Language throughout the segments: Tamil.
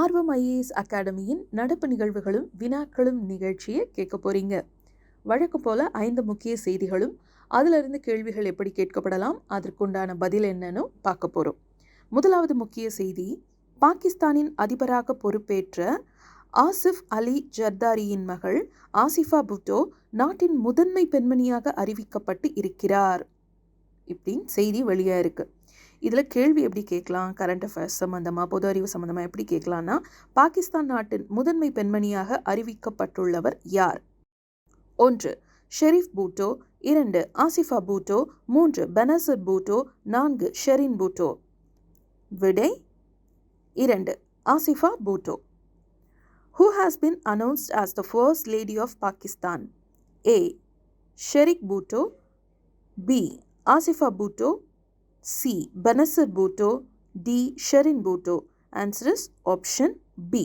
ஆர்வம் ஐஏஎஸ் அகாடமியின் நடப்பு நிகழ்வுகளும் வினாக்களும் நிகழ்ச்சியை கேட்க போறீங்க. வழக்கம் போல 5 முக்கிய செய்திகளும் அதிலிருந்து கேள்விகள் எப்படி கேட்கப்படலாம், அதற்குண்டான பதில் என்னன்னு பார்க்க போறோம். முதலாவது முக்கிய செய்தி, பாகிஸ்தானின் அதிபராக பொறுப்பேற்ற ஆசிஃப் அலி ஜர்தாரியின் மகள் ஆசிஃபா பூட்டோ நாட்டின் முதன்மை பெண்மணியாக அறிவிக்கப்பட்டு இருக்கிறார். இப்படின்னு செய்தி வெளியே இருக்கு. இதில் கேள்வி எப்படி கேட்கலாம், கரண்ட் அஃபேர்ஸ் சம்மந்தமாக, பொது அறிவு சம்மந்தமாக எப்படி கேட்கலான்னா, பாகிஸ்தான் நாட்டின் முதன்மை பெண்மணியாக அறிவிக்கப்பட்டுள்ளவர் யார்? 1 ஷெரீஃப் பூட்டோ, 2 ஆசிஃபா பூட்டோ, 3 பெனசர் பூட்டோ, 4 ஷெரின் பூட்டோ. விடை 2 Asifa Bhutto. Who has been announced as the first lady of Pakistan? A. ஷெரீக் Bhutto, B. Asifa Bhutto, C. பெனசர் Bhutto, D. Sherin Bhutto. Answer is option B.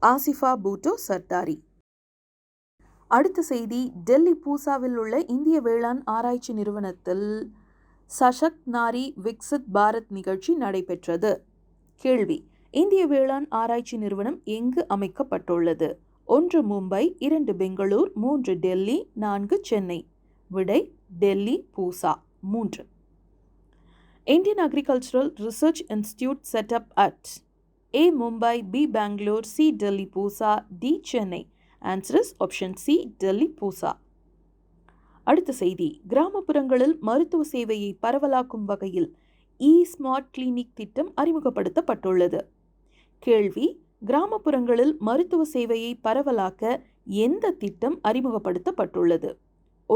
Asifa Bhutto Zardari. அடுத்த செய்தி, டெல்லி பூசாவில் உள்ள இந்திய வேளாண் ஆராய்ச்சி நிறுவனத்தில் சஷக்த் நாரி விக்சித் பாரத் நிகழ்ச்சி நடைபெற்றது. கேள்வி, இந்திய வேளாண் ஆராய்ச்சி நிறுவனம் எங்கு அமைக்கப்பட்டுள்ளது? 1 மும்பை, 2 பெங்களூர், 3 டெல்லி, 4 சென்னை. விடை டெல்லி பூசா 3. Indian Agricultural Research Institute set up at A. Mumbai, B. Bangalore, C. Delhi Pusa, D. Chennai. Answer is option C. Delhi Pusa. அடுத்த செய்தி, கிராமப்புறங்களில் மருத்துவ சேவையை பரவலாக்கும் வகையில் ஸ்மார்ட் கிளினிக் திட்டம் அறிமுகப்படுத்தப்பட்டுள்ளது. கேள்வி, கிராமப்புறங்களில் மருத்துவ சேவையை பரவலாக்க எந்த திட்டம் அறிமுகப்படுத்தப்பட்டுள்ளது?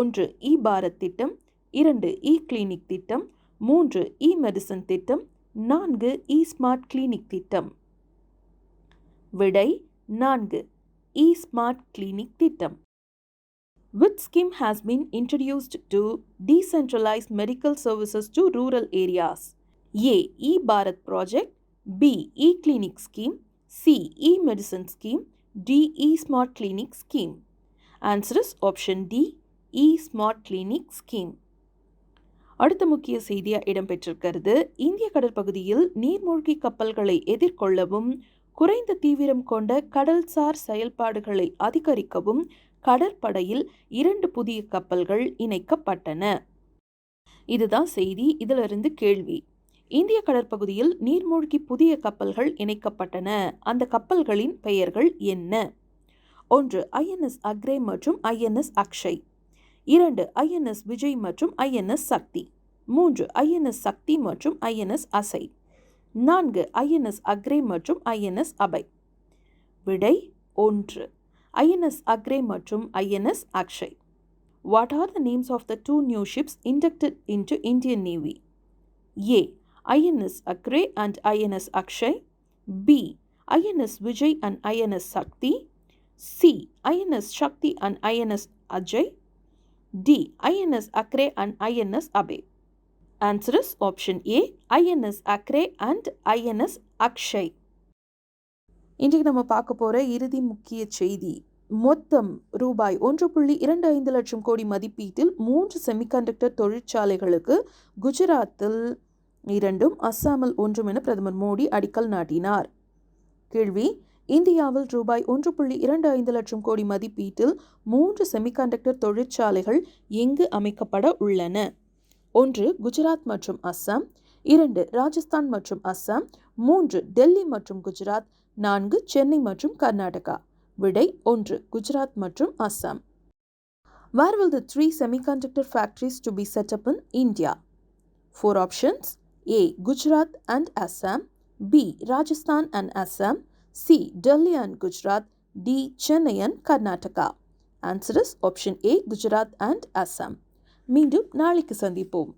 1 பாரத் திட்டம், 2 கிளினிக் திட்டம், 3 மெடிசன் திட்டம், 4 ஸ்மார்ட் கிளினிக் திட்டம். விடை 4 ஸ்மார்ட் கிளினிக் திட்டம். Which scheme has been introduced to decentralize medical services to rural areas? A. Bharat project, B. clinic scheme, C. medicine scheme, D. smart clinic scheme. Answer is option D. smart clinic scheme. அடுத்த முக்கிய செய்தியாக இடம்பெற்றிருக்கிறது, இந்திய கடற்பகுதியில் நீர்மூழ்கி கப்பல்களை எதிர்கொள்ளவும் குறைந்த தீவிரம் கொண்ட கடல்சார் செயல்பாடுகளை அதிகரிக்கவும் கடற்படையில் 2 புதிய கப்பல்கள் இணைக்கப்பட்டன. இதுதான் செய்தி. இதிலிருந்து கேள்வி, இந்திய கடற்பகுதியில் நீர்மூழ்கி புதிய கப்பல்கள் இணைக்கப்பட்டன. அந்த கப்பல்களின் பெயர்கள் என்ன? 1 INS அக்ரே மற்றும் INS அக்ஷய், 2 INS விஜய் மற்றும் INS சக்தி, 3 INS சக்தி மற்றும் INS அசை, 4 INS அக்ரே மற்றும் INS அபய். விடை 1 INS அக்ரே மற்றும் INS Akshay. What are the names of the 2 new ships inducted into Indian Navy? A. INS Agray and INS Akshay, B. INS Vijay and INS Shakti, C. INS Shakti and INS Ajay, D. INS Agray and INS Abhay. Answer is option A. INS Agray and INS Akshay. இன்றைக்கு நம்ம பார்க்க போகிற இறுதி முக்கிய செய்தி, மொத்தம் ரூபாய் 1.25 லட்சம் கோடி மதிப்பீட்டில் 3 செமிகண்டக்டர் தொழிற்சாலைகளுக்கு குஜராத்தில் 2, அஸ்ஸாமில் 1 என பிரதமர் மோடி அடிக்கல் நாட்டினார். கேள்வி, இந்தியாவில் ரூபாய் 1.25 லட்சம் கோடி மதிப்பீட்டில் 3 செமிகண்டக்டர் தொழிற்சாலைகள் எங்கு அமைக்கப்பட உள்ளன? 1 குஜராத் மற்றும் அஸ்ஸாம், 2 ராஜஸ்தான் மற்றும் அஸ்ஸாம், 3 டெல்லி மற்றும் குஜராத், 4 சென்னை மற்றும் கர்நாடகா. விடை 1 குஜராத் மற்றும் Assam. Where will the 3 semiconductor factories to be set up in India? 4 options. A. Gujarat and Assam, B. Rajasthan and Assam, C. Delhi and Gujarat, D. Chennai and Karnataka. Answer is option A. Gujarat and Assam. மீண்டும் நாளைக்கு சந்திப்போம்.